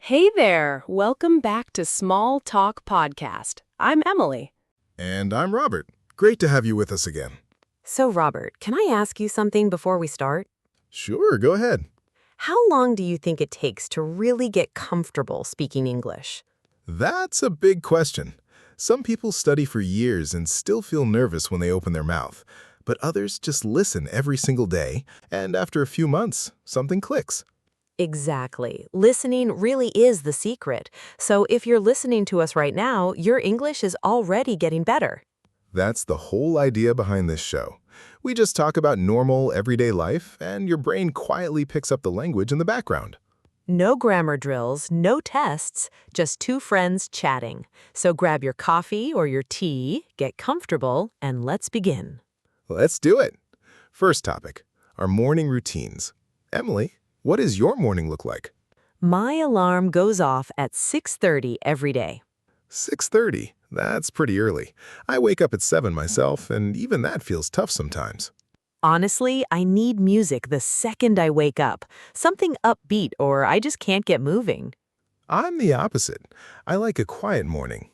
Hey there! Welcome back to Small Talk Podcast. I'm Emily. And I'm Robert. Great to have you with us again. So, Robert, can I ask you something before we start? Sure, go ahead. How long do you think it takes to really get comfortable speaking English? That's a big question. Some people study for years and still feel nervous when they open their mouth, but others just listen every single day, and after a few months, something clicks. Exactly. Listening really is the secret. So, if you're listening to us right now, your English is already getting better. That's the whole idea behind this show. We just talk about normal, everyday life, and your brain quietly picks up the language in the background. No grammar drills, no tests, just two friends chatting. So, grab your coffee or your tea, get comfortable, and let's begin. Let's do it. First topic, our morning routines. Emily, what does your morning look like? My alarm goes off at 6:30 every day. 6:30. That's pretty early. I wake up at 7 myself, and even that feels tough sometimes. Honestly, I need music the second I wake up. Something upbeat or I just can't get moving. I'm the opposite. I like a quiet morning.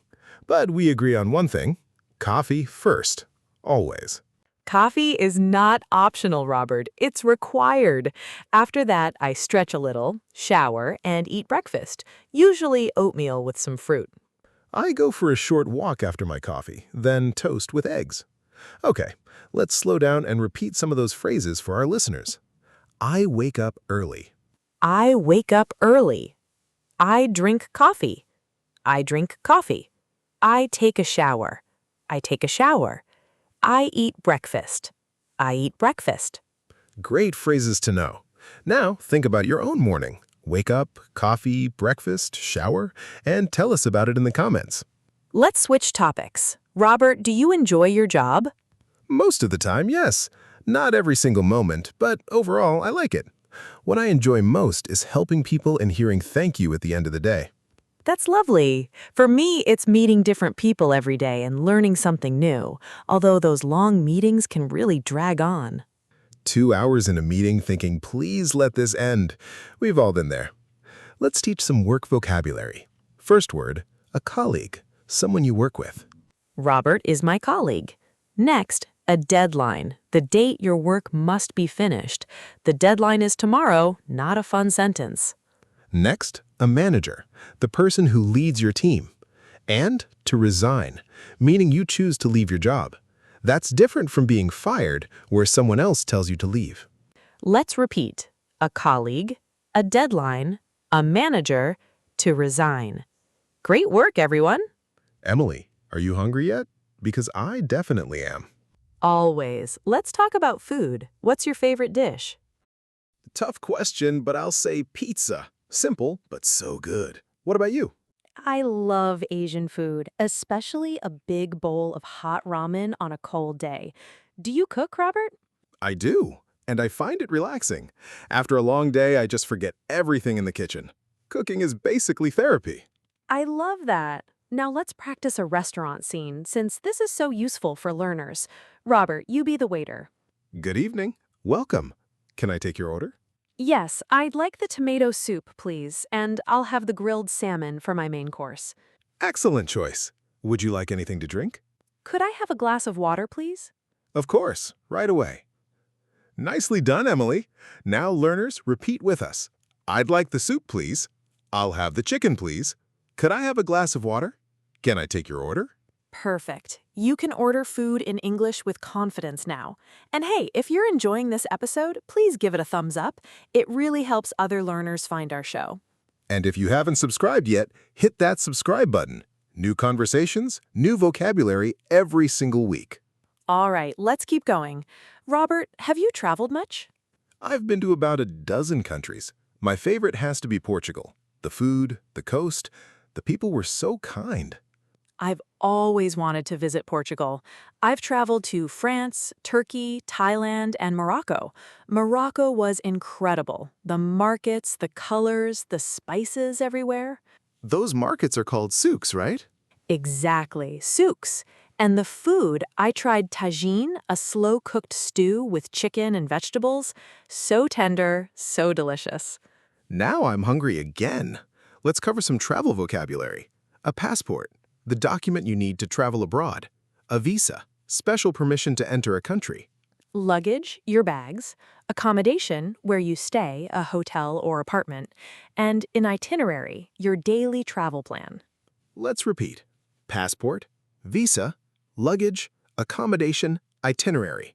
But we agree on one thing. Coffee first. Always. Coffee is not optional, Robert. It's required. After that, I stretch a little, shower, and eat breakfast, usually oatmeal with some fruit. I go for a short walk after my coffee, then toast with eggs. Okay, let's slow down and repeat some of those phrases for our listeners. I wake up early. I wake up early. I drink coffee. I drink coffee. I take a shower. I take a shower. I eat breakfast. I eat breakfast. Great phrases to know. Now, think about your own morning. Wake up, coffee, breakfast, shower, and tell us about it in the comments. Let's switch topics. Robert, do you enjoy your job? Most of the time, yes. Not every single moment, but overall, I like it. What I enjoy most is helping people and hearing thank you at the end of the day. That's lovely. For me, it's meeting different people every day and learning something new, although those long meetings can really drag on. 2 hours in a meeting thinking, please let this end. We've all been there. Let's teach some work vocabulary. First word, a colleague, someone you work with. Robert is my colleague. Next, a deadline, the date your work must be finished. The deadline is tomorrow, not a fun sentence. Next, a manager, the person who leads your team. And to resign, meaning you choose to leave your job. That's different from being fired, where someone else tells you to leave. Let's repeat. A colleague, a deadline, a manager, to resign. Great work, everyone. Emily, are you hungry yet? Because I definitely am. Always. Let's talk about food. What's your favorite dish? Tough question, but I'll say pizza. Simple, but so good. What about you? I love Asian food, especially a big bowl of hot ramen on a cold day. Do you cook, Robert? I do, and I find it relaxing. After a long day, I just forget everything in the kitchen. Cooking is basically therapy. I love that. Now let's practice a restaurant scene, since this is so useful for learners. Robert, you be the waiter. Good evening. Welcome. Can I take your order? Yes, I'd like the tomato soup, please, and I'll have the grilled salmon for my main course. Excellent choice. Would you like anything to drink? Could I have a glass of water, please? Of course, right away. Nicely done, Emily. Now, learners, repeat with us. I'd like the soup, please. I'll have the chicken, please. Could I have a glass of water? Can I take your order? Perfect. You can order food in English with confidence now. And hey, if you're enjoying this episode, please give it a thumbs up. It really helps other learners find our show. And if you haven't subscribed yet, hit that subscribe button. New conversations, new vocabulary every single week. All right, let's keep going. Robert, have you traveled much? I've been to about a dozen countries. My favorite has to be Portugal. The food, the coast, the people were so kind. I've always wanted to visit Portugal. I've traveled to France, Turkey, Thailand, and Morocco. Morocco was incredible. The markets, the colors, the spices everywhere. Those markets are called souks, right? Exactly, souks. And the food, I tried tagine, a slow-cooked stew with chicken and vegetables. So tender, so delicious. Now I'm hungry again. let's cover some travel vocabulary. A passport, the document you need to travel abroad. A visa, special permission to enter a country. Luggage, your bags. Accommodation, where you stay, a hotel or apartment. And an itinerary, your daily travel plan. Let's repeat. Passport, visa, luggage, accommodation, itinerary.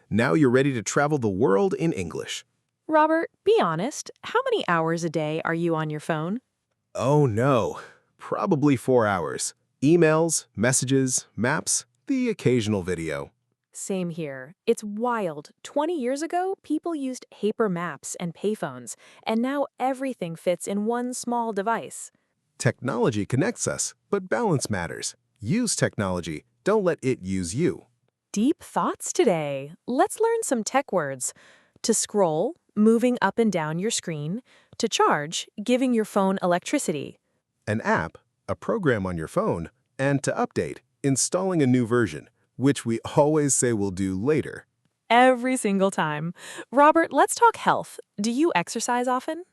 Now you're ready to travel the world in English. Robert, be honest, how many hours a day are you on your phone? Oh no, probably 4 hours. Emails, messages, maps, the occasional video. Same here. It's wild. 20 years ago, people used paper maps and payphones, and now everything fits in one small device. Technology connects us, but balance matters. Use technology, don't let it use you. Deep thoughts today. Let's learn some tech words. To scroll, moving up and down your screen. To charge, giving your phone electricity. An app, a program on your phone, and to update, installing a new version, which we always say we'll do later. Every single time. Robert, let's talk health. Do you exercise often?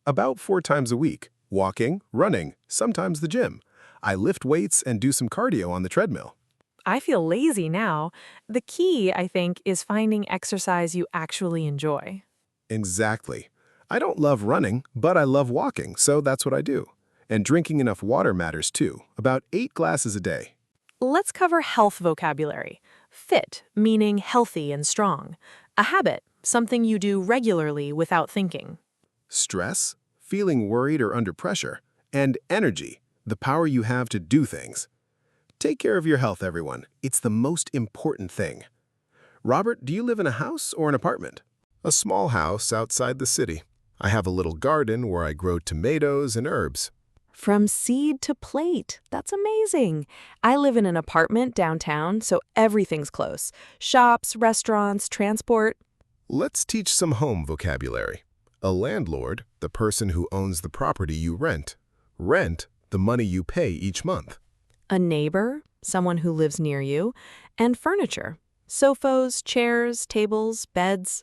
About 4 times a week, walking, running, sometimes the gym. I lift weights and do some cardio on the treadmill. I feel lazy now. The key, I think, is finding exercise you actually enjoy. Exactly. I don't love running, but I love walking, so that's what I do. And drinking enough water matters too, about 8 glasses a day. Let's cover health vocabulary. Fit, meaning healthy and strong. A habit, something you do regularly without thinking. Stress, feeling worried or under pressure. And energy, the power you have to do things. Take care of your health, everyone. It's the most important thing. Robert, do you live in a house or an apartment? A small house outside the city. I have a little garden where I grow tomatoes and herbs. From seed to plate. That's amazing. I live in an apartment downtown, so everything's close. Shops, restaurants, transport. Let's teach some home vocabulary. A landlord, the person who owns the property you rent. Rent, the money you pay each month. A neighbor, someone who lives near you. And furniture. Sofas, chairs, tables, beds.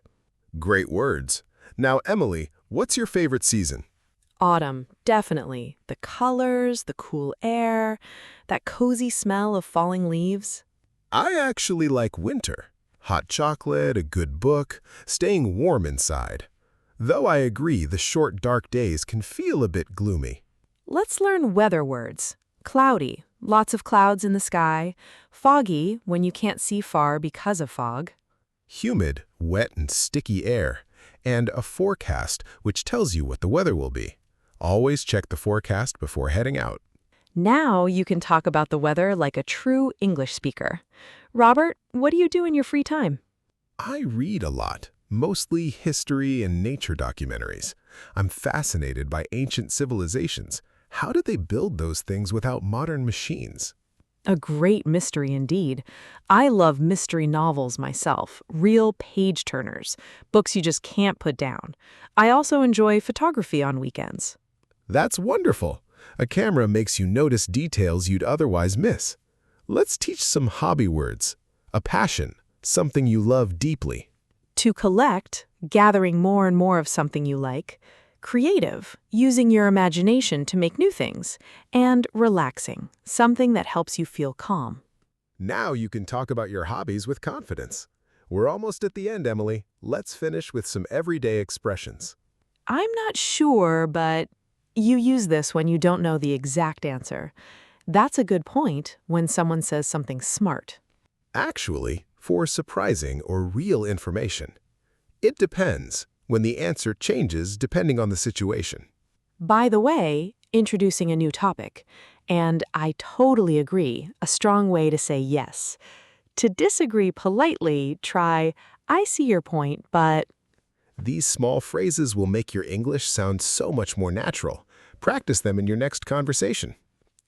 Great words. Now, Emily, what's your favorite season? Autumn, definitely. The colors, the cool air, that cozy smell of falling leaves. I actually like winter. Hot chocolate, a good book, staying warm inside. Though I agree the short, dark days can feel a bit gloomy. Let's learn weather words. Cloudy, lots of clouds in the sky. Foggy, when you can't see far because of fog. Humid, wet and sticky air. And a forecast, which tells you what the weather will be. Always check the forecast before heading out. Now you can talk about the weather like a true English speaker. Robert, what do you do in your free time? I read a lot, mostly history and nature documentaries. I'm fascinated by ancient civilizations. How did they build those things without modern machines? A great mystery indeed. I love mystery novels myself, real page-turners, books you just can't put down. I also enjoy photography on weekends. That's wonderful. A camera makes you notice details you'd otherwise miss. Let's teach some hobby words. A passion, something you love deeply. To collect, gathering more and more of something you like. Creative, using your imagination to make new things. And relaxing, something that helps you feel calm. Now you can talk about your hobbies with confidence. We're almost at the end, Emily. Let's finish with some everyday expressions. I'm not sure, but you use this when you don't know the exact answer. That's a good point when someone says something smart. Actually, for surprising or real information. It depends, when the answer changes depending on the situation. By the way, introducing a new topic. And I totally agree, a strong way to say yes. To disagree politely, try, I see your point, but... These small phrases will make your English sound so much more natural. Practice them in your next conversation.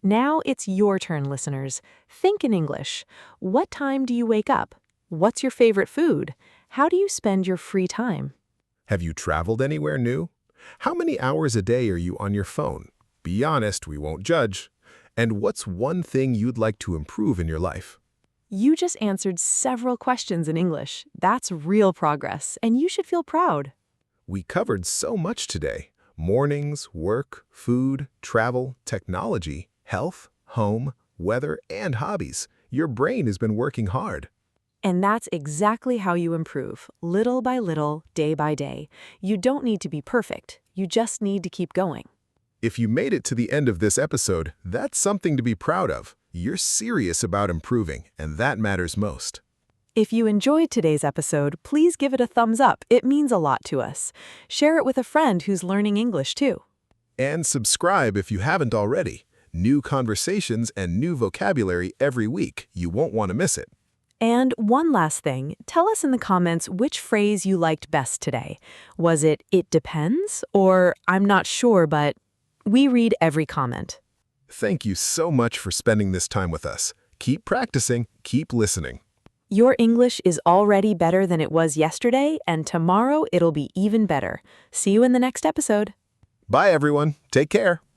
Now it's your turn, listeners. Think in English. What time do you wake up? What's your favorite food? How do you spend your free time? Have you traveled anywhere new? How many hours a day are you on your phone? Be honest, we won't judge. And what's one thing you'd like to improve in your life? You just answered several questions in English. That's real progress, and you should feel proud. We covered so much today. Mornings, work, food, travel, technology, health, home, weather, and hobbies. Your brain has been working hard. And that's exactly how you improve, little by little, day by day. You don't need to be perfect. You just need to keep going. If you made it to the end of this episode, that's something to be proud of. You're serious about improving, and that matters most. If you enjoyed today's episode, please give it a thumbs up. It means a lot to us. Share it with a friend who's learning English too. And subscribe if you haven't already. New conversations and new vocabulary every week. You won't want to miss it. And one last thing, tell us in the comments which phrase you liked best today. Was it depends, or I'm not sure, but we read every comment. Thank you so much for spending this time with us. Keep practicing, keep listening. Your English is already better than it was yesterday, and tomorrow it'll be even better. See you in the next episode. Bye, everyone. Take care.